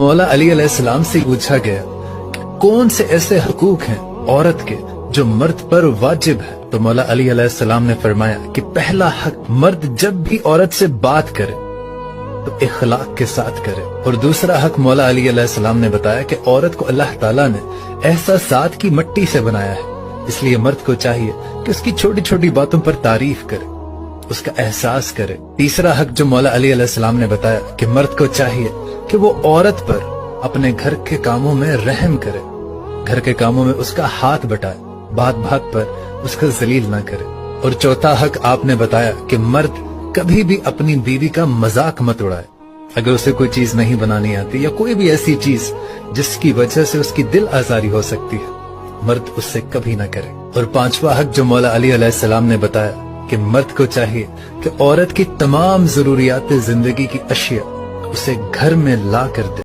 मौला अली अलैहिस्सलाम से पूछा गया कि कौन से ऐसे हुकूक हैं औरत के जो मर्द पर वाजिब है, तो मौला अली अलैहिस्सलाम ने फरमाया कि पहला हक, मर्द जब भी औरत से बात करे तो इखलाक के साथ करे। और दूसरा हक मौला अली अलैहिस्सलाम ने बताया कि औरत को अल्लाह ताला ने एहसासात की मिट्टी से बनाया है, इसलिए मर्द को चाहिए कि उसकी छोटी छोटी बातों पर तारीफ करे, उसका एहसास करे। तीसरा हक जो मौला अली अलैहिस्सलाम ने बताया कि मर्द को चाहिए कि वो औरत पर अपने घर के कामों में रहम करे, घर के कामों में उसका हाथ बटाए, बात बात पर उसका जलील ना करे। और चौथा हक आपने बताया कि मर्द कभी भी अपनी बीवी का मजाक मत उड़ाए। अगर उसे कोई चीज नहीं बनानी आती या कोई भी ऐसी चीज जिसकी वजह से उसकी दिल आजारी हो सकती है, मर्द उससे कभी ना करे। और पांचवा हक जो मौला अली अलैहिस्सलाम ने बताया कि मर्द को चाहिए कि औरत की तमाम जरूरियात जिंदगी की अशिया उसे घर में ला कर दे।